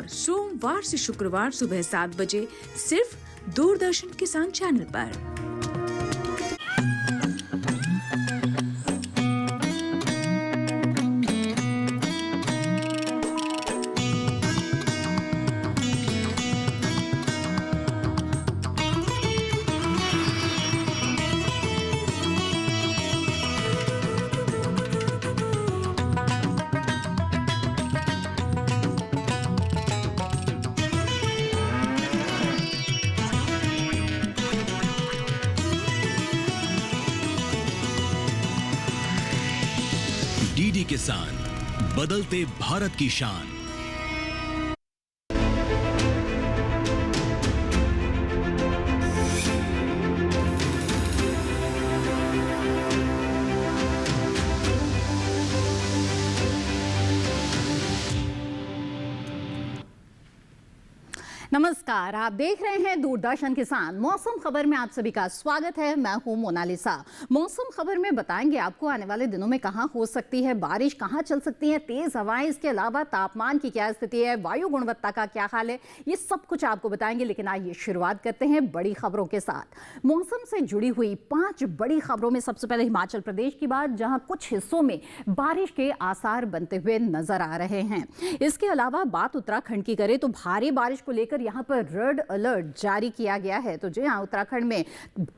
सोमवार से शुक्रवार सुबह 7 बजे सिर्फ दूरदर्शन किसान चैनल पर। डीडी किसान, बदलते भारत की शान। नमस्कार, आप देख रहे हैं दूरदर्शन किसान। मौसम खबर में आप सभी का स्वागत है। मैं हूं मोनालिसा। मौसम खबर में बताएंगे आपको आने वाले दिनों में कहां हो सकती है बारिश, कहां चल सकती है तेज हवाएं, इसके अलावा तापमान की क्या स्थिति है, वायु गुणवत्ता का क्या हाल है, ये सब कुछ आपको बताएंगे। लेकिन आइए शुरुआत करते हैं बड़ी खबरों के साथ। मौसम से जुड़ी हुई 5 बड़ी खबरों में सबसे पहले हिमाचल प्रदेश की बात, जहां कुछ हिस्सों में बारिश के आसार बनते हुए नजर आ रहे हैं। इसके अलावा बात उत्तराखंड की करें तो भारी बारिश को लेकर यहाँ पर रेड अलर्ट जारी किया गया है। तो जी हाँ, उत्तराखंड में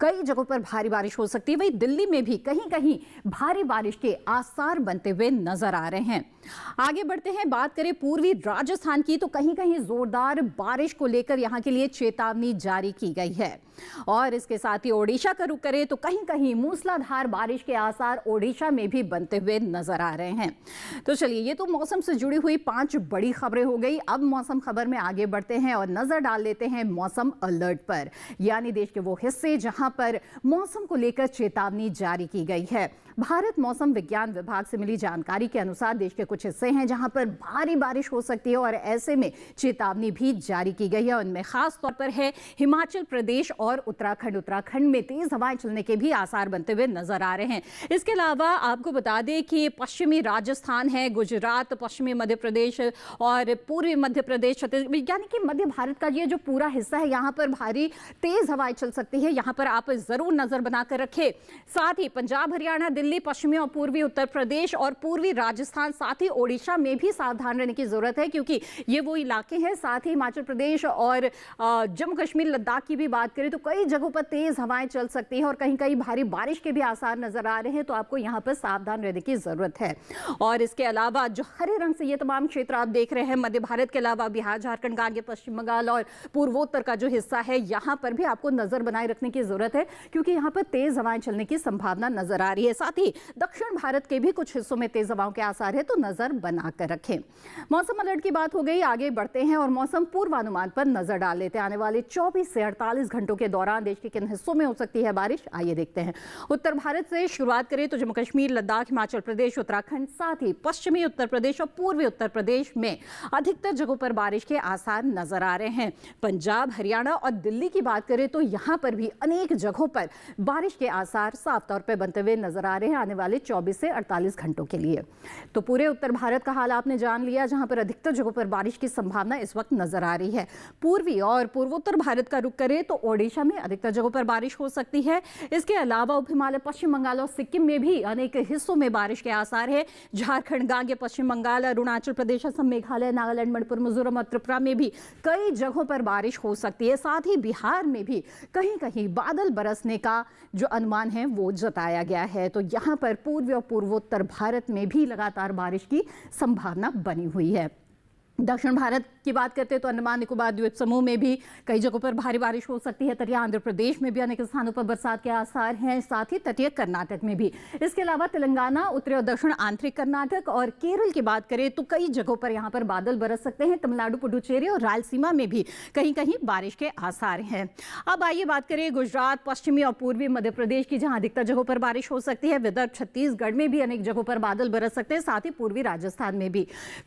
कई जगहों पर भारी बारिश हो सकती है। वहीं दिल्ली में भी कहीं कहीं भारी बारिश के आसार बनते हुए नजर आ रहे हैं। आगे बढ़ते हैं, बात करें पूर्वी राजस्थान की तो कहीं कहीं जोरदार बारिश को लेकर यहां के लिए चेतावनी जारी की गई है। और इसके साथ ही ओडिशा का रुख करें तो कहीं कहीं मूसलाधार बारिश के आसार ओडिशा में भी बनते हुए नजर आ रहे हैं। तो चलिए, ये तो मौसम से जुड़ी हुई 5 बड़ी खबरें हो गई। अब मौसम खबर में आगे बढ़ते हैं और नजर डाल लेते हैं मौसम अलर्ट पर, यानी देश के वो हिस्से जहां पर मौसम को लेकर चेतावनी जारी की गई है। भारत मौसम विज्ञान विभाग से मिली जानकारी के अनुसार देश के कुछ हिस्से हैं जहां पर भारी बारिश हो सकती है और ऐसे में चेतावनी भी जारी की गई है। उनमें खास तौर पर है हिमाचल प्रदेश और उत्तराखंड में तेज हवाएं चलने के भी आसार बनते हुए नजर आ रहे हैं। इसके अलावा आपको बता दें कि पश्चिमी राजस्थान है, गुजरात, पश्चिमी मध्य प्रदेश और पूर्वी मध्य प्रदेश, छत्तीसगढ़, यानी कि मध्य भारत का ये जो पूरा हिस्सा है यहाँ पर भारी तेज हवाएं चल सकती है। यहाँ पर आप जरूर नजर बनाकर रखें। साथ ही पंजाब, हरियाणा, दिल्ली, पश्चिमी और पूर्वी उत्तर प्रदेश और पूर्वी राजस्थान, साथ ही ओडिशा में भी सावधान रहने की जरूरत है, क्योंकि ये वो इलाके हैं। साथ ही हिमाचल प्रदेश और जम्मू कश्मीर, लद्दाख की भी बात करें तो कई जगहों पर तेज हवाएं चल सकती है और कहीं कहीं भारी बारिश के भी आसार नजर आ रहे हैं। तो आपको यहाँ पर सावधान रहने की जरूरत है। और इसके अलावा जो हरे रंग से ये तमाम क्षेत्र आप देख रहे हैं, मध्य भारत के अलावा बिहार, झारखंड, गांगे, पश्चिम बंगाल और पूर्वोत्तर का जो हिस्सा है, यहाँ पर भी आपको नजर बनाए रखने की जरूरत है, क्योंकि यहाँ पर तेज हवाएं चलने की संभावना नजर आ रही है। साथ ही दक्षिण भारत के भी कुछ हिस्सों में तेज हवाओं के आसार है, तो नजर बनाकर रखें। मौसम अलर्ट की बात हो गई, आगे बढ़ते हैं और मौसम पूर्वानुमान पर नजर डाल लेते हैं। आने वाले 24 से 48 घंटों के दौरान देश के किन हिस्सों में हो सकती है बारिश, आइए देखते हैं। उत्तर भारत से शुरुआत करें तो जम्मू कश्मीर, लद्दाख, हिमाचल प्रदेश, उत्तराखंड, साथ ही पश्चिमी उत्तर प्रदेश और पूर्वी उत्तर प्रदेश में अधिकतर जगहों पर बारिश के आसार नजर आ रहे हैं। पंजाब, हरियाणा और दिल्ली की बात करें तो यहां पर भी अनेक जगहों पर बारिश के आसार साफ तौर पर बनते हुए नजर आ रहे हैं आने वाले 24 से 48 घंटों के लिए। तो पूरे उत्तर भारत का हाल आपने जान लिया, जहां पर अधिकतर जगहों पर बारिश की संभावना इस वक्त नजर आ रही है। पूर्वी और पूर्वोत्तर भारत का रुख करें तो ओडिशा में अधिकतर जगहों पर बारिश हो सकती है। इसके अलावा उप हिमालय, पश्चिम बंगाल और सिक्किम में भी अनेक हिस्सों में बारिश के आसार है। झारखंड, गांगे, पश्चिम बंगाल, अरुणाचल प्रदेश, असम, मेघालय, नागालैंड, मणिपुर, मिजोरम और त्रिपुरा में भी कई जगहों पर बारिश हो सकती है। साथ ही बिहार में भी कहीं कहीं बादल बरसने का जो अनुमान है वो जताया गया है। तो यहाँ पर पूर्वी और पूर्वोत्तर भारत में भी लगातार बारिश की संभावना बनी हुई है। दक्षिण भारत की बात करते हैं तो अंडमान निकोबार द्वीप समूह में भी कई जगहों पर भारी बारिश हो सकती है। तटीय आंध्र प्रदेश में भी अनेक स्थानों पर बरसात के आसार हैं, साथ ही तटीय कर्नाटक में भी। इसके अलावा तेलंगाना, उत्तरी और दक्षिण आंतरिक कर्नाटक और केरल की बात करें तो कई जगहों पर यहाँ पर बादल बरस सकते हैं। तमिलनाडु, पुडुचेरी और रायलसीमा में भी कहीं कहीं बारिश के आसार हैं। अब आइए बात करें गुजरात, पश्चिमी और पूर्वी मध्य प्रदेश की, जहां अधिकतर जगहों पर बारिश हो सकती है। विदर्भ, छत्तीसगढ़ में भी अनेक जगहों पर बादल बरस सकते हैं, साथ ही पूर्वी राजस्थान में भी।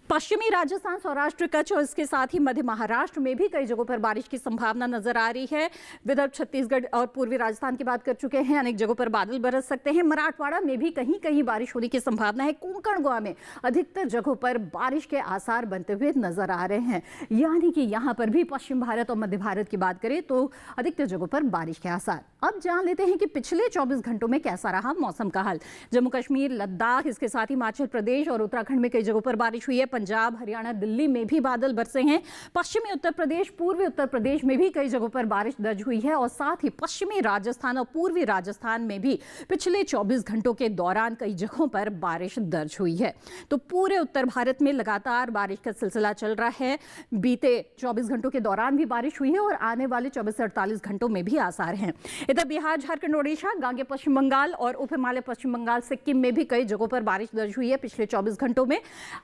पश्चिमी राजस्थान, सौराष्ट्र सौराष्ट्र कच्छ और इसके साथ ही मध्य महाराष्ट्र में भी कई जगहों पर बारिश की संभावना नजर आ रही है। विदर्भ, छत्तीसगढ़ और पूर्वी राजस्थान की बात कर चुके हैं, अनेक जगहों पर बादल बरस सकते हैं। मराठवाड़ा में भी कहीं कहीं बारिश होने की संभावना है। कोंकण गोवा में अधिकतर जगहों पर बारिश के आसार बनते हुए नजर आ रहे हैं, यानी कि यहाँ पर भी पश्चिम भारत और मध्य भारत की बात करें तो अधिकतर जगहों पर बारिश के आसार। अब जान लेते हैं कि पिछले 24 घंटों में कैसा रहा मौसम का हाल। जम्मू कश्मीर, लद्दाख, इसके साथ ही हिमाचल प्रदेश और उत्तराखंड में कई जगहों पर बारिश हुई है। पंजाब, हरियाणा, दिल्ली में भी बादल बरसे हैं। पश्चिमी उत्तर प्रदेश, पूर्वी उत्तर प्रदेश में भी कई जगहों पर बारिश दर्ज हुई है और साथ ही पश्चिमी राजस्थान और पूर्वी राजस्थान में भी पिछले 24 घंटों के दौरान कई जगहों पर बारिश दर्ज हुई है। तो पूरे उत्तर भारत में लगातार बारिश का सिलसिला चल रहा है। बीते 24 घंटों के दौरान भी बारिश हुई है और आने वाले 24 से 48 घंटों में भी आसार हैं। इधर बिहार, झारखंड, ओडिशा, गांगे पश्चिम बंगाल और उप हिमालय पश्चिम बंगाल, सिक्किम में भी कई जगहों पर बारिश दर्ज हुई है पिछले 24 घंटों में।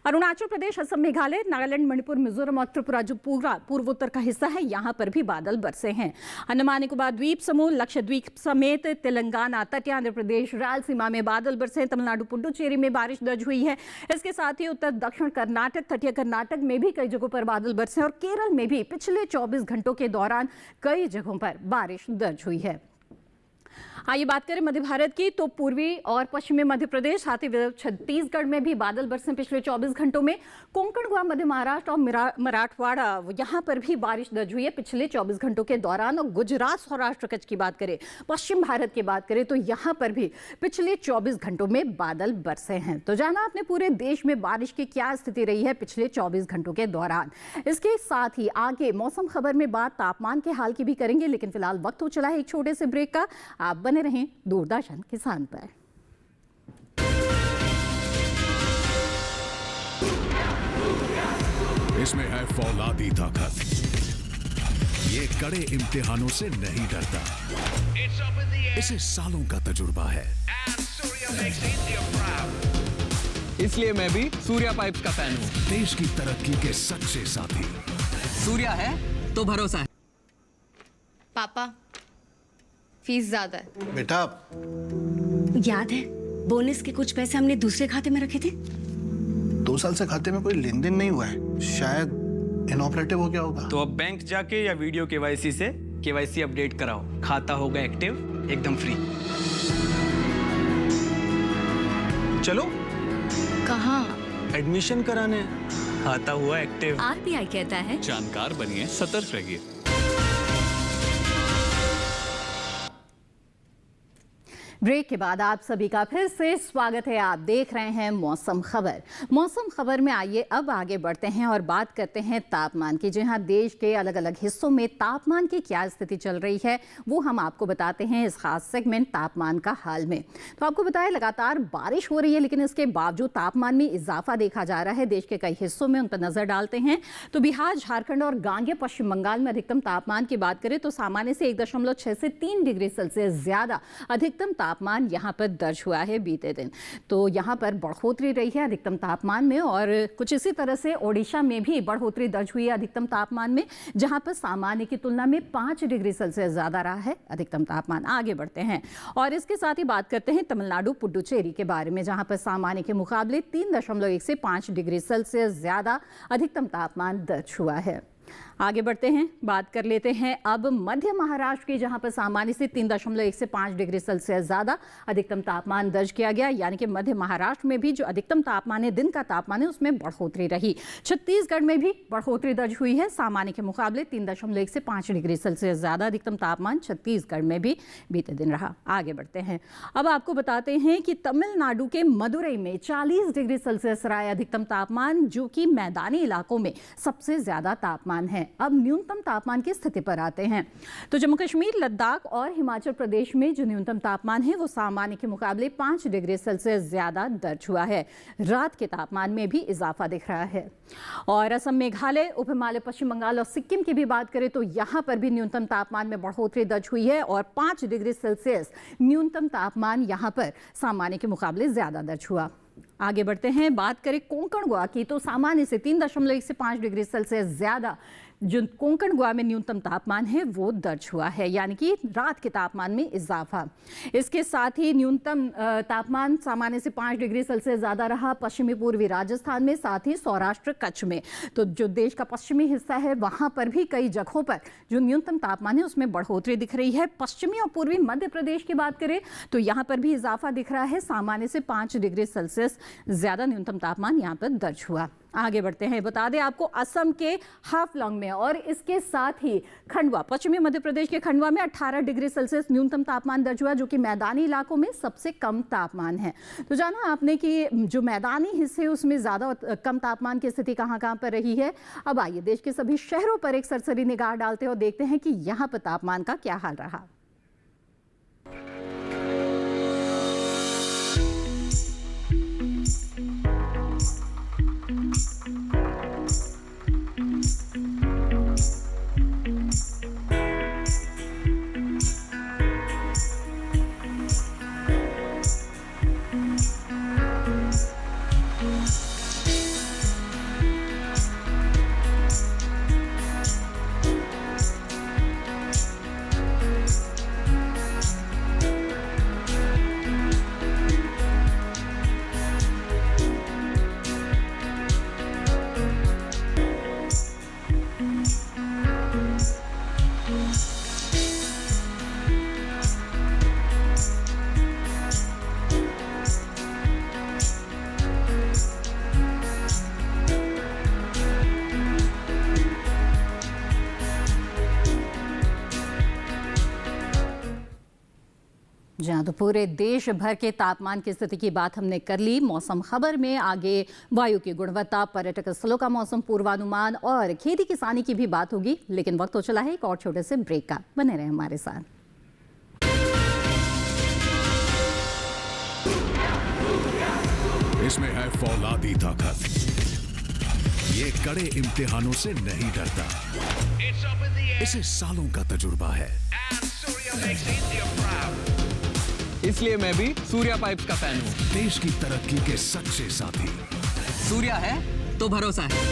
अरुणाचल प्रदेश, असम, मेघालय, नागालैंड, मणिपुर, मिजोरम और त्रिपुरा जो पूरा पूर्वोत्तर का हिस्सा है, यहां पर भी बादल बरसे हैं। अंडमान निकोबार द्वीप समूह, लक्षद्वीप समेत तेलंगाना, तटीय आंध्र प्रदेश, रायलसीमा में बादल बरसे। तमिलनाडु, पुडुचेरी में बारिश दर्ज हुई है। इसके साथ ही उत्तर दक्षिण कर्नाटक, तटीय कर्नाटक में भी कई जगहों पर बादल बरसे और केरल में भी पिछले 24 घंटों के दौरान कई जगहों पर बारिश दर्ज हुई है। आइए बात करें मध्य भारत की, तो पूर्वी और पश्चिमी मध्य प्रदेश, साथ ही विदर्भ, छत्तीसगढ़ में भी बादल बरसे पिछले 24 घंटों में। कोंकण गोवा, मध्य महाराष्ट्र और मराठवाड़ा, यहां पर भी बारिश दर्ज हुई है पिछले 24 घंटों के दौरान। और गुजरात, सौराष्ट्र कच्छ की बात करें, पश्चिम भारत की बात करें तो यहां पर भी पिछले 24 घंटों में बादल बरसे हैं। तो जाना आपने पूरे देश में बारिश की क्या स्थिति रही है पिछले 24 घंटों के दौरान। इसके साथ ही आगे मौसम खबर में बात तापमान के हाल की भी करेंगे, लेकिन फिलहाल वक्त हो चला है एक छोटे से ब्रेक का। आप बने रहें दूरदर्शन किसान पर। इसमें है फौलादी ताकत, ये कड़े इम्तिहानों से नहीं डरता, इसे सालों का तजुर्बा है। इसलिए मैं भी सूर्या पाइप्स का फैन हूँ। देश की तरक्की के सच्चे साथी। सूर्या है तो भरोसा है। पापा, फीस ज्यादा है। बेटा, याद है बोनस के कुछ पैसे हमने दूसरे खाते में रखे थे? 2 साल से खाते में कोई लेन देन नहीं हुआ है, शायद इनऑपरेटिव हो गया होगा। तो अब बैंक जाके या वीडियो केवाईसी से केवाईसी अपडेट कराओ, खाता होगा एक्टिव, एकदम फ्री। चलो कहाँ? एडमिशन कराने, खाता हुआ एक्टिव। आरबीआई कहता है जानकार बनिए, सतर्क रहिए। ब्रेक के बाद आप सभी का फिर से स्वागत है। आप देख रहे हैं मौसम खबर। मौसम खबर में आइए अब आगे बढ़ते हैं और बात करते हैं तापमान की। जी हाँ, देश के अलग अलग हिस्सों में तापमान की क्या स्थिति चल रही है वो हम आपको बताते हैं इस खास सेगमेंट तापमान का हाल में। तो आपको बताएं लगातार बारिश हो रही है, लेकिन इसके बावजूद तापमान में इजाफा देखा जा रहा है देश के कई हिस्सों में। उन पर नजर डालते हैं। तो बिहार, झारखंड और गांगे पश्चिम बंगाल में अधिकतम तापमान की बात करें तो सामान्य से 1.6 से 3 डिग्री सेल्सियस ज्यादा अधिकतम तापमान यहां पर दर्ज हुआ है बीते दिन। तो यहां पर बढ़ोतरी रही है अधिकतम तापमान में और कुछ इसी तरह से ओडिशा में भी बढ़ोतरी दर्ज हुई है अधिकतम तापमान में, जहां पर सामान्य की तुलना में 5 डिग्री सेल्सियस ज्यादा रहा है अधिकतम तापमान। आगे बढ़ते हैं और इसके साथ ही बात करते हैं तमिलनाडु, पुडुचेरी के बारे में, जहां पर सामान्य के मुकाबले 3.1 से 5 डिग्री सेल्सियस ज्यादा अधिकतम तापमान दर्ज हुआ है। आगे बढ़ते हैं, बात कर लेते हैं अब मध्य महाराष्ट्र की, जहां पर सामान्य से 3.1 से 5 डिग्री सेल्सियस ज्यादा अधिकतम तापमान दर्ज किया गया। यानी कि मध्य महाराष्ट्र में भी जो अधिकतम तापमान है, दिन का तापमान है, उसमें बढ़ोतरी रही। छत्तीसगढ़ में भी बढ़ोतरी दर्ज हुई है, सामान्य के मुकाबले 3.1 से 5 डिग्री सेल्सियस ज्यादा अधिकतम तापमान छत्तीसगढ़ में भी बीते दिन रहा। आगे बढ़ते हैं, अब आपको बताते हैं कि तमिलनाडु के मदुरई में 40 डिग्री सेल्सियस रहा है अधिकतम तापमान, जो कि मैदानी इलाकों में सबसे ज्यादा तापमान है। अब न्यूनतम तापमान की स्थिति पर आते हैं। तो जम्मू कश्मीर, लद्दाख और हिमाचल प्रदेश में जो न्यूनतम तापमान है वो सामान्य के मुकाबले 5 डिग्री सेल्सियस ज्यादा दर्ज हुआ है। रात के तापमान में भी इजाफा दिख रहा है। और असम, मेघालय, उप हिमालय पश्चिम बंगाल और सिक्किम की भी बात करें तो यहाँ पर भी न्यूनतम तापमान में बढ़ोतरी दर्ज हुई है और 5 डिग्री सेल्सियस न्यूनतम तापमान यहाँ पर सामान्य के मुकाबले ज्यादा दर्ज हुआ। आगे बढ़ते हैं, बात करें कोंकण गोवा की, तो सामान्य से 3.1 से 5 डिग्री सेल्सियस ज्यादा जो कोंकण गोवा में न्यूनतम तापमान है वो दर्ज हुआ है, यानी कि रात के तापमान में इजाफा। इसके साथ ही न्यूनतम तापमान सामान्य से 5 डिग्री सेल्सियस ज़्यादा रहा पश्चिमी पूर्वी राजस्थान में, साथ ही सौराष्ट्र कच्छ में। तो जो देश का पश्चिमी हिस्सा है वहाँ पर भी कई जगहों पर जो न्यूनतम तापमान है उसमें बढ़ोतरी दिख रही है। पश्चिमी और पूर्वी मध्य प्रदेश की बात करें तो यहाँ पर भी इजाफा दिख रहा है, सामान्य से 5 डिग्री सेल्सियस ज़्यादा न्यूनतम तापमान यहाँ पर दर्ज हुआ। आगे बढ़ते हैं, बता दें आपको असम के हाफलॉन्ग में और इसके साथ ही खंडवा, पश्चिमी मध्य प्रदेश के खंडवा में 18 डिग्री सेल्सियस न्यूनतम तापमान दर्ज हुआ, जो कि मैदानी इलाकों में सबसे कम तापमान है। तो जाना आपने कि जो मैदानी हिस्से उसमें ज़्यादा कम तापमान की स्थिति कहाँ पर रही है। अब आइए देश के सभी शहरों पर एक सरसरी निगाह डालते हैं और देखते हैं कि यहाँ पर तापमान का क्या हाल रहा। जहाँ तो पूरे देश भर के तापमान की स्थिति की बात हमने कर ली। मौसम खबर में आगे वायु की गुणवत्ता, पर्यटक स्थलों का मौसम पूर्वानुमान और खेती किसानी की भी बात होगी, लेकिन वक्त तो चला है एक और छोटे से ब्रेक का। बने रहे हमारे साथ। इसमें है फौलादी ताकत, ये कड़े इम्तिहानों से नहीं डरता, इसे सालों का तजुर्बा है। इसलिए मैं भी सूर्या पाइप्स का फैन हूँ। देश की तरक्की के सच्चे साथी। सूर्या है तो भरोसा है।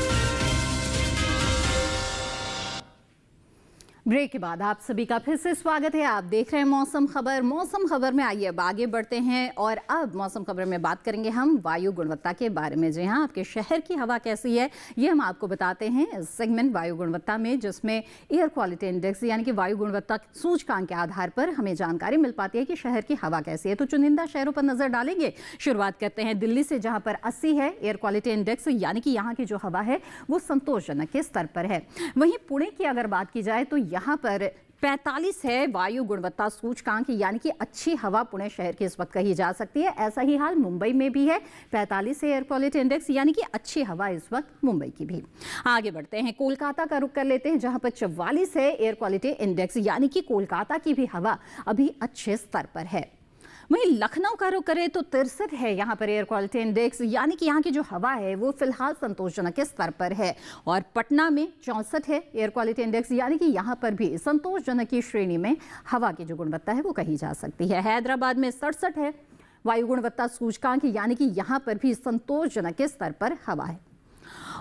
ब्रेक के बाद आप सभी का फिर से स्वागत है। आप देख रहे हैं मौसम खबर। मौसम खबर में आइए अब आगे बढ़ते हैं और अब मौसम खबर में बात करेंगे हम वायु गुणवत्ता के बारे में। जी हाँ, आपके शहर की हवा कैसी है ये हम आपको बताते हैं इस सेगमेंट वायु गुणवत्ता में, जिसमें एयर क्वालिटी इंडेक्स यानी कि वायु गुणवत्ता सूचकांक के आधार पर हमें जानकारी मिल पाती है कि शहर की हवा कैसी है। तो चुनिंदा शहरों पर नजर डालेंगे। शुरुआत करते हैं दिल्ली से, जहाँ पर 80 है एयर क्वालिटी इंडेक्स, यानी कि यहाँ की जो हवा है वो संतोषजनक के स्तर पर है। वहीं पुणे की अगर बात की जाए तो यहाँ पर 45 है वायु गुणवत्ता सूचकांक, यानी कि अच्छी हवा पुणे शहर की इस वक्त कही जा सकती है। ऐसा ही हाल मुंबई में भी है, 45 है एयर क्वालिटी इंडेक्स, यानी कि अच्छी हवा इस वक्त मुंबई की भी। आगे बढ़ते हैं, कोलकाता का रुख कर लेते हैं, जहां पर 44 है एयर क्वालिटी इंडेक्स, यानी कि कोलकाता की भी हवा अभी अच्छे स्तर पर है। वहीं लखनऊ का रुख करें तो 63 है यहाँ पर एयर क्वालिटी इंडेक्स, यानी कि यहाँ की जो हवा है वो फिलहाल संतोषजनक के स्तर पर है। और पटना में 64 है एयर क्वालिटी इंडेक्स, यानी कि यहाँ पर भी संतोषजनक की श्रेणी में हवा की जो गुणवत्ता है वो कही जा सकती है। हैदराबाद में 67 है वायु गुणवत्ता सूचकांक, यानी कि यहाँ पर भी संतोषजनक के स्तर पर हवा है।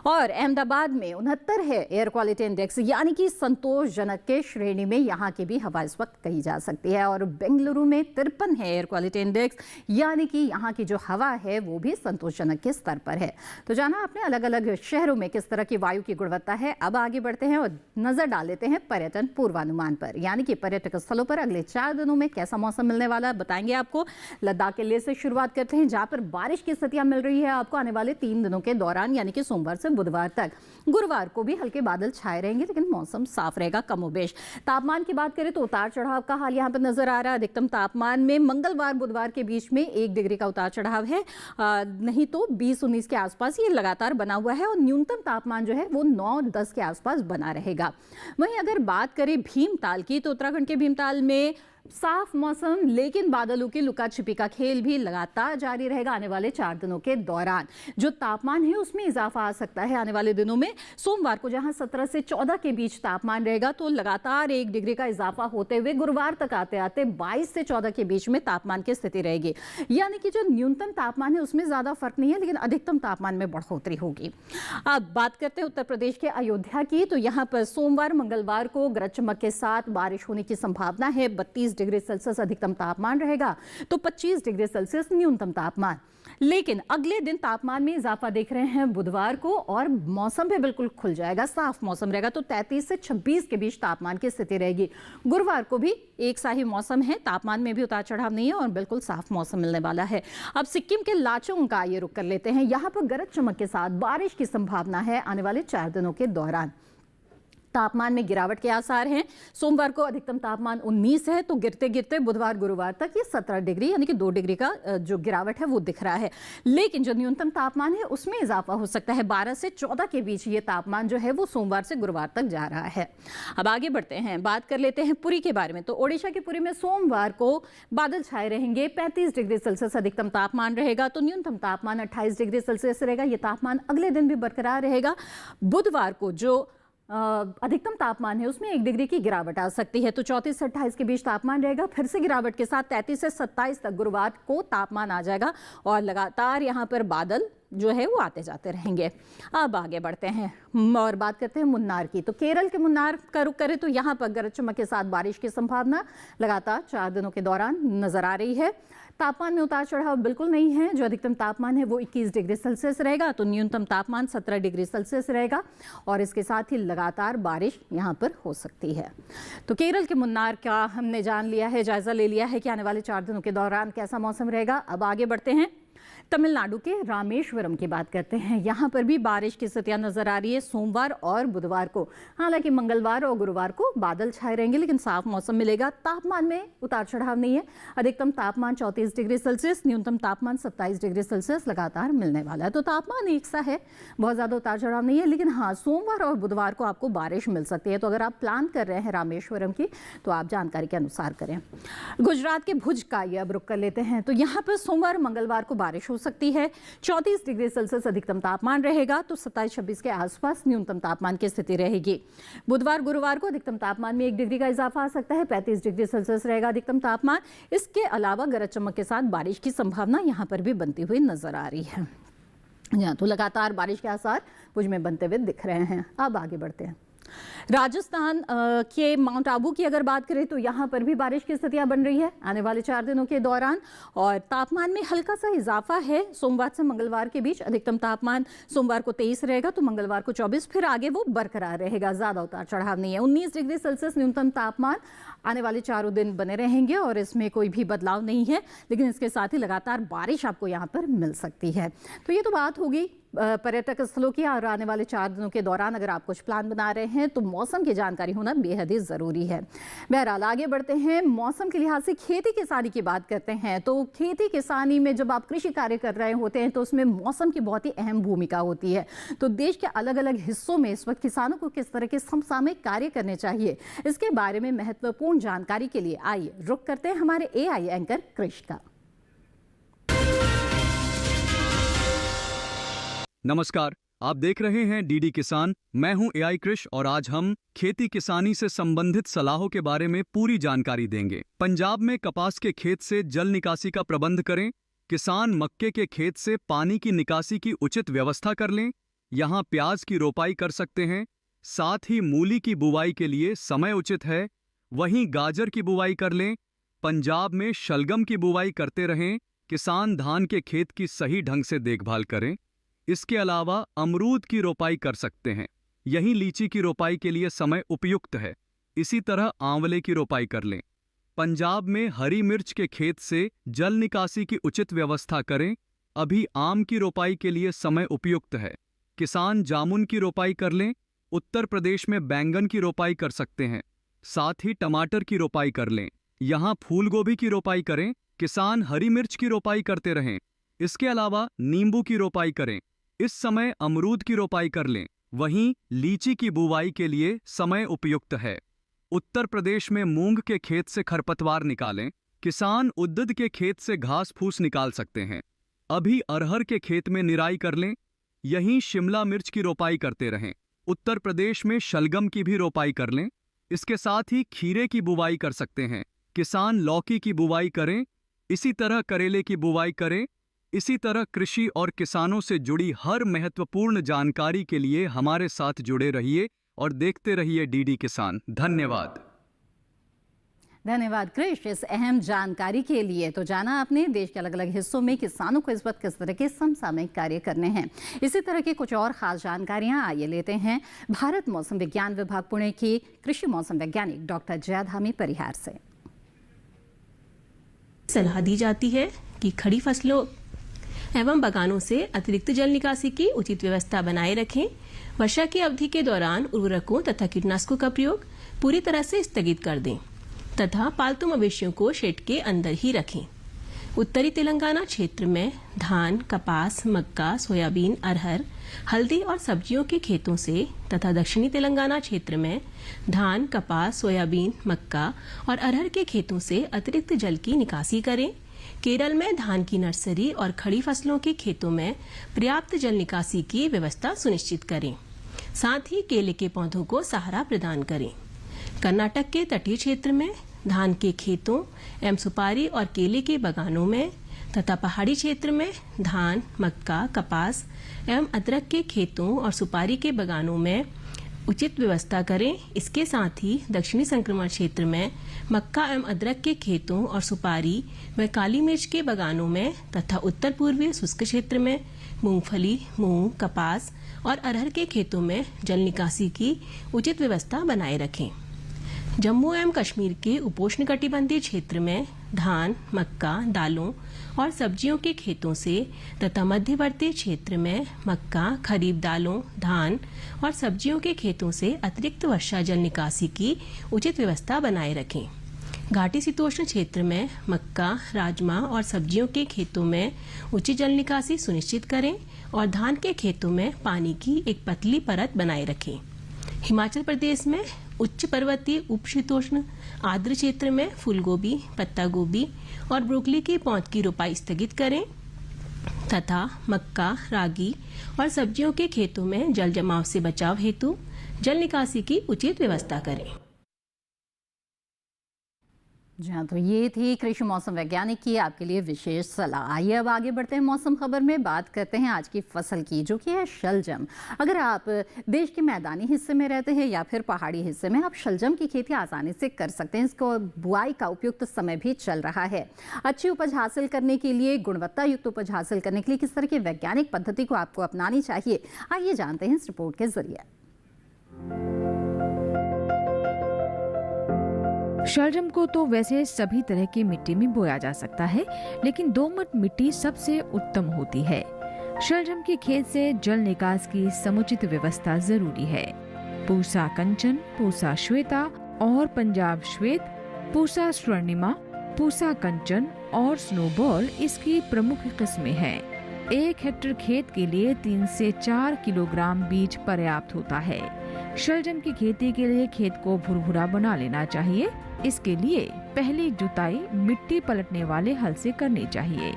और अहमदाबाद में 69 है एयर क्वालिटी इंडेक्स, यानी कि संतोषजनक के श्रेणी में यहाँ की भी हवा इस वक्त कही जा सकती है। और बेंगलुरु में 53 है एयर क्वालिटी इंडेक्स, यानी कि यहाँ की जो हवा है वो भी संतोषजनक के स्तर पर है। तो जाना आपने अलग अलग शहरों में किस तरह की वायु की गुणवत्ता है। अब आगे बढ़ते हैं और नजर डाल लेते हैं पर्यटन पूर्वानुमान पर, यानी कि पर्यटक स्थलों पर अगले 4 दिनों में कैसा मौसम मिलने वाला है बताएंगे आपको। लद्दाख के लेह से शुरुआत करते हैं, जहाँ पर बारिश की स्थितियां मिल रही है आपको आने वाले 3 दिनों के दौरान, यानी कि सोमवार से बुधवार तक। गुरुवार को भी हल्के बादल छाए रहेंगे, लेकिन मौसम साफ रहेगा कमोबेश। तापमान की बात करें तो उतार चढ़ाव का हाल यहाँ पर नजर आ रहा है। अधिकतम तापमान में मंगलवार बुधवार के बीच में 1 डिग्री का उतार चढ़ाव है, नहीं तो 20-19 के आसपास ये लगातार बना हुआ है। और न्यूनतम तापमान जो है वो 9-10 के आसपास बना रहेगा। वहीं अगर बात करें भीमताल की तो उत्तराखंड के भीमताल में साफ मौसम लेकिन बादलों की लुका छिपी का खेल भी लगातार जारी रहेगा आने वाले 4 दिनों के दौरान। जो तापमान है उसमें इजाफा आ सकता है आने वाले दिनों में। सोमवार को जहां 17 से 14 के बीच तापमान रहेगा, तो लगातार 1 डिग्री का इजाफा होते हुए गुरुवार तक आते आते 22 से 14 के बीच में तापमान की स्थिति रहेगी। यानी कि जो न्यूनतम तापमान है उसमें ज्यादा फर्क नहीं है, लेकिन अधिकतम तापमान में बढ़ोतरी होगी। अब बात करते हैं उत्तर प्रदेश के अयोध्या की, तो यहाँ पर सोमवार मंगलवार को गरज चमक के साथ बारिश होने की संभावना है। 32 डिग्री सेल्सियस अधिकतम तापमान रहेगा, तो 25 डिग्री सेल्सियस न्यूनतम तापमान। लेकिन अगले दिन तापमान में इजाफा देख रहे हैं बुधवार को, और मौसम भी बिल्कुल खुल जाएगा, साफ मौसम रहेगा, तो 33 से 26 के बीच तापमान की स्थिति रहेगी। गुरुवार को भी एक सा ही मौसम है, तापमान में भी उतार चढ़ाव नहीं है और बिल्कुल साफ मौसम मिलने वाला है। अब सिक्किम के लाचुंग का ये रुख कर लेते हैं। यहाँ पर गरज चमक के साथ बारिश की संभावना है आने वाले 4 दिनों के दौरान। तापमान में गिरावट के आसार हैं। सोमवार को अधिकतम तापमान 19 है, तो गिरते गिरते बुधवार गुरुवार तक ये 17 डिग्री यानी कि 2 डिग्री का जो गिरावट है वो दिख रहा है। लेकिन जो न्यूनतम तापमान है उसमें इजाफा हो सकता है। 12 से 14 के बीच ये तापमान जो है वो सोमवार से गुरुवार तक जा रहा है। अब आगे बढ़ते हैं, बात कर लेते हैं पुरी के बारे में। तो ओडिशा के पुरी में सोमवार को बादल छाए रहेंगे। 35 डिग्री सेल्सियस अधिकतम तापमान रहेगा, तो न्यूनतम तापमान 28 डिग्री सेल्सियस रहेगा। ये तापमान अगले दिन भी बरकरार रहेगा। बुधवार को जो अधिकतम तापमान है उसमें 1 डिग्री की गिरावट आ सकती है, तो 34 से 28 के बीच तापमान रहेगा। फिर से गिरावट के साथ 33 से 27 तक गुरुवार को तापमान आ जाएगा, और लगातार यहाँ पर बादल जो है वो आते जाते रहेंगे। अब आगे बढ़ते हैं और बात करते हैं मुन्नार की। तो केरल के मुन्नार का रुख करें तो यहाँ पर गरज चमक के साथ बारिश की संभावना लगातार 4 दिनों के दौरान नजर आ रही है। तापमान में उतार चढ़ाव बिल्कुल नहीं है। जो अधिकतम तापमान है वो 21 डिग्री सेल्सियस रहेगा, तो न्यूनतम तापमान 17 डिग्री सेल्सियस रहेगा, और इसके साथ ही लगातार बारिश यहाँ पर हो सकती है। तो केरल के मुन्नार का हमने जान लिया है, जायजा ले लिया है कि आने वाले 4 दिनों के दौरान कैसा मौसम रहेगा। अब आगे बढ़ते हैं, तमिलनाडु के रामेश्वरम की बात करते हैं। यहाँ पर भी बारिश की स्थितियां नजर आ रही है सोमवार और बुधवार को। हालांकि मंगलवार और गुरुवार को बादल छाए रहेंगे, लेकिन साफ मौसम मिलेगा। तापमान में उतार चढ़ाव नहीं है। अधिकतम तापमान 34 डिग्री सेल्सियस, न्यूनतम तापमान 27 डिग्री सेल्सियस लगातार मिलने वाला है। तो तापमान एक सा है, बहुत ज्यादा उतार चढ़ाव नहीं है। लेकिन हाँ, सोमवार और बुधवार को आपको बारिश मिल सकती है। तो अगर आप प्लान कर रहे हैं रामेश्वरम की, तो आप जानकारी के अनुसार करें। गुजरात के भुज का ये अब रुख कर लेते हैं। तो यहाँ पर सोमवार मंगलवार को बारिश हो सकती है। 34 डिग्री सेल्सियस अधिकतम तापमान रहेगा, तो 27-26 के आसपास न्यूनतम तापमान की स्थिति रहेगी। बुधवार गुरुवार को अधिकतम तापमान में 1 डिग्री का इजाफा आ सकता है। 35 डिग्री सेल्सियस रहेगा अधिकतम तापमान। इसके अलावा गरज चमक के साथ बारिश की संभावना यहाँ पर भी बनती हुई नजर आ रही है। यहाँ तो लगातार बारिश के आसार भुज में बनते हुए दिख रहे हैं। अब आगे बढ़ते हैं, राजस्थान के माउंट आबू की अगर बात करें तो यहाँ पर भी बारिश की स्थितियां बन रही है आने वाले 4 दिनों के दौरान, और तापमान में हल्का सा इजाफा है। सोमवार से मंगलवार के बीच अधिकतम तापमान सोमवार को 23 रहेगा, तो मंगलवार को 24, फिर आगे वो बरकरार रहेगा, ज्यादा उतार चढ़ाव नहीं है। 19 डिग्री सेल्सियस न्यूनतम तापमान आने वाले 4 दिन बने रहेंगे, और इसमें कोई भी बदलाव नहीं है। लेकिन इसके साथ ही लगातार बारिश आपको यहाँ पर मिल सकती है। तो ये तो बात होगी पर्यटक स्थलों की, और आने वाले 4 दिनों के दौरान अगर आप कुछ प्लान बना रहे हैं तो मौसम की जानकारी होना बेहद ही जरूरी है। बहरहाल आगे बढ़ते हैं, मौसम के लिहाज से खेती किसानी की बात करते हैं। तो खेती किसानी में जब आप कृषि कार्य कर रहे होते हैं तो उसमें मौसम की बहुत ही अहम भूमिका होती है। तो देश के अलग अलग हिस्सों में इस वक्त किसानों को किस तरह के समसामयिक कार्य करने चाहिए, इसके बारे में महत्वपूर्ण जानकारी के लिए आइए रुख करते हैं हमारे AI एंकर कृष का। नमस्कार, आप देख रहे हैं DD किसान। मैं हूं AI कृष, और आज हम खेती किसानी से संबंधित सलाहों के बारे में पूरी जानकारी देंगे। पंजाब में कपास के खेत से जल निकासी का प्रबंध करें। किसान मक्के के खेत से पानी की निकासी की उचित व्यवस्था कर लें। यहाँ प्याज की रोपाई कर सकते हैं। साथ ही मूली की बुवाई के लिए समय उचित है। वहीं गाजर की बुवाई कर लें। पंजाब में शलगम की बुवाई करते रहें। किसान धान के खेत की सही ढंग से देखभाल करें। इसके अलावा अमरूद की रोपाई कर सकते हैं। यहीं लीची की रोपाई के लिए समय उपयुक्त है। इसी तरह आंवले की रोपाई कर लें। पंजाब में हरी मिर्च के खेत से जल निकासी की उचित व्यवस्था करें। अभी आम की रोपाई के लिए समय उपयुक्त है। किसान जामुन की रोपाई कर लें। उत्तर प्रदेश में बैंगन की रोपाई कर सकते हैं। साथ ही टमाटर की रोपाई कर लें। यहाँ फूल गोभी की रोपाई करें। किसान हरी मिर्च की रोपाई करते रहें। इसके अलावा नींबू की रोपाई करें। इस समय अमरूद की रोपाई कर लें। वहीं लीची की बुवाई के लिए समय उपयुक्त है। उत्तर प्रदेश में मूंग के खेत से खरपतवार निकालें। किसान उद्दद के खेत से घास फूस निकाल सकते हैं। अभी अरहर के खेत में निराई कर लें। यहीं शिमला मिर्च की रोपाई करते रहें। उत्तर प्रदेश में शलगम की भी रोपाई कर लें। इसके साथ ही खीरे की बुवाई कर सकते हैं। किसान लौकी की बुवाई करें। इसी तरह करेले की बुवाई करें। इसी तरह कृषि और किसानों से जुड़ी हर महत्वपूर्ण जानकारी के लिए हमारे साथ जुड़े रहिए और देखते रहिए डीडी किसान। धन्यवाद। धन्यवाद कृष, इस अहम जानकारी के लिए। तो जाना आपने देश के अलग अलग हिस्सों में किसानों को इस वक्त किस तरह के समसामयिक कार्य करने हैं। इसी तरह की कुछ और खास जानकारियां आइए लेते हैं भारत मौसम विज्ञान विभाग पुणे की कृषि मौसम वैज्ञानिक डॉक्टर जयाधामी परिहार से। सलाह दी जाती है कि खड़ी फसलों एवं बागानों से अतिरिक्त जल निकासी की उचित व्यवस्था बनाए रखें। वर्षा की अवधि के दौरान उर्वरकों तथा कीटनाशकों का प्रयोग पूरी तरह से स्थगित कर दें तथा पालतू मवेशियों को शेड के अंदर ही रखें। उत्तरी तेलंगाना क्षेत्र में धान, कपास, मक्का, सोयाबीन, अरहर, हल्दी और सब्जियों के खेतों से तथा दक्षिणी तेलंगाना क्षेत्र में धान, कपास, सोयाबीन, मक्का और अरहर के खेतों से अतिरिक्त जल की निकासी करें। केरल में धान की नर्सरी और खड़ी फसलों के खेतों में पर्याप्त जल निकासी की व्यवस्था सुनिश्चित करें। साथ ही केले के पौधों को सहारा प्रदान करें। कर्नाटक के तटीय क्षेत्र में धान के खेतों एवं सुपारी और केले के बागानों में तथा पहाड़ी क्षेत्र में धान, मक्का, कपास एवं अदरक के खेतों और सुपारी के बागानों में उचित व्यवस्था करें। इसके साथ ही दक्षिणी संक्रमण क्षेत्र में मक्का एवं अदरक के खेतों और सुपारी व काली मिर्च के बागानों में तथा उत्तर पूर्वी शुष्क क्षेत्र में मूंगफली, मूंग, कपास और अरहर के खेतों में जल निकासी की उचित व्यवस्था बनाए रखें। जम्मू एवं कश्मीर के उपोष्णकटिबंधीय क्षेत्र में धान, मक्का, दालों और सब्जियों के खेतों से तथा मध्यवर्ती क्षेत्र में मक्का, खरीफ दालों, धान और सब्जियों के खेतों से अतिरिक्त वर्षा जल निकासी की उचित व्यवस्था बनाए रखें। घाटी शीतोष्ण क्षेत्र में मक्का, राजमा और सब्जियों के खेतों में उचित जल निकासी सुनिश्चित करें और धान के खेतों में पानी की एक पतली परत बनाए रखें। हिमाचल प्रदेश में उच्च पर्वतीय उपशीतोष्ण आर्द्र क्षेत्र में फूलगोभी, पत्ता गोभी और ब्रोकली की पौध की रोपाई स्थगित करें तथा मक्का, रागी और सब्जियों के खेतों में जल जमाव से बचाव हेतु जल निकासी की उचित व्यवस्था करें। जी हाँ, तो ये थी कृषि मौसम वैज्ञानिक की आपके लिए विशेष सलाह। आइए अब आगे बढ़ते हैं मौसम खबर में। बात करते हैं आज की फसल की, जो कि है शलजम। अगर आप देश के मैदानी हिस्से में रहते हैं या फिर पहाड़ी हिस्से में, आप शलजम की खेती आसानी से कर सकते हैं। इसको बुआई का उपयुक्त समय भी चल रहा है। अच्छी उपज हासिल करने के लिए, गुणवत्ता युक्त उपज हासिल करने के लिए किस तरह की वैज्ञानिक पद्धति को आपको अपनानी चाहिए, आइए जानते हैं इस रिपोर्ट के जरिए। शलजम को तो वैसे सभी तरह की मिट्टी में बोया जा सकता है, लेकिन दोमट मिट्टी सबसे उत्तम होती है। शलजम के खेत से जल निकास की समुचित व्यवस्था जरूरी है। पूसा कंचन, पूसा श्वेता और पंजाब श्वेत, पूसा स्वर्णिमा, पूसा कंचन और स्नोबॉल इसकी प्रमुख किस्में हैं। 1 हेक्टेयर खेत के लिए 3 से 4 किलोग्राम बीज पर्याप्त होता है। शलजम की खेती के लिए खेत को भुरभुरा बना लेना चाहिए। इसके लिए पहली जुताई मिट्टी पलटने वाले हल से करनी चाहिए।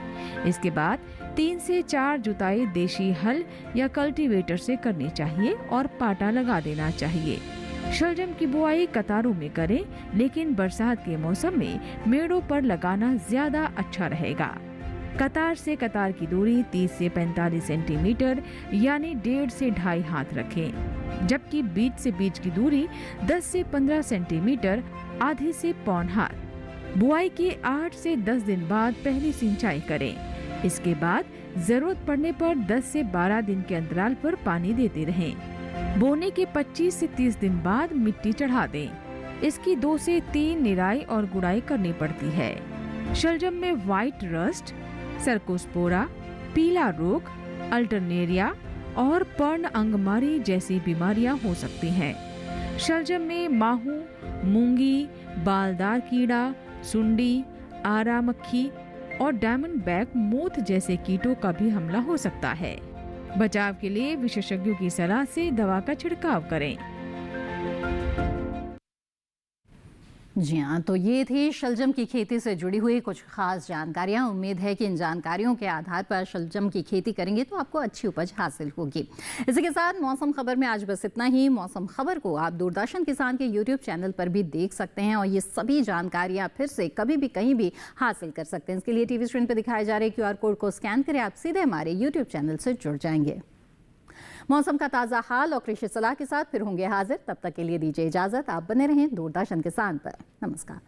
इसके बाद 3 से 4 जुताई देशी हल या कल्टीवेटर से करनी चाहिए और पाटा लगा देना चाहिए। शलजम की बुआई कतारों में करें, लेकिन बरसात के मौसम में मेड़ों पर लगाना ज्यादा अच्छा रहेगा। कतार से कतार की दूरी 30 से 45 सेंटीमीटर यानी 1.5 से 2.5 हाथ रखें, जबकि बीज से बीज की दूरी 10 से 15 सेंटीमीटर, आधे से पौन हाथ। बुआई के 8 से 10 दिन बाद पहली सिंचाई करें। इसके बाद जरूरत पड़ने पर 10 से 12 दिन के अंतराल पर पानी देते रहें। बोने के 25 से 30 दिन बाद मिट्टी चढ़ा दें। इसकी 2 से 3 निराई और गुड़ाई करनी पड़ती है। शलजम में व्हाइट रस्ट, सर्कोस्पोरा, पीला रोग, अल्टरनेरिया और पर्ण अंगमारी जैसी बीमारियां हो सकती हैं। शलजम में माहू, मूंगी, बालदार कीड़ा, सुंडी, आरा मक्खी और डायमंड बैक मोथ जैसे कीटों का भी हमला हो सकता है। बचाव के लिए विशेषज्ञों की सलाह से दवा का छिड़काव करें। जी हाँ, तो ये थी शलजम की खेती से जुड़ी हुई कुछ खास जानकारियाँ। उम्मीद है कि इन जानकारियों के आधार पर शलजम की खेती करेंगे तो आपको अच्छी उपज हासिल होगी। इसी के साथ मौसम खबर में आज बस इतना ही। मौसम खबर को आप दूरदर्शन किसान के YouTube चैनल पर भी देख सकते हैं और ये सभी जानकारियाँ फिर से कभी भी कहीं भी हासिल कर सकते हैं। इसके लिए टीवी स्क्रीन पर दिखाए जा रहे QR कोड को स्कैन करें, आप सीधे हमारे YouTube चैनल से जुड़ जाएंगे। मौसम का ताज़ा हाल और कृषि सलाह के साथ फिर होंगे हाजिर। तब तक के लिए दीजिए इजाज़त। आप बने रहें दूरदर्शन किसान पर। नमस्कार।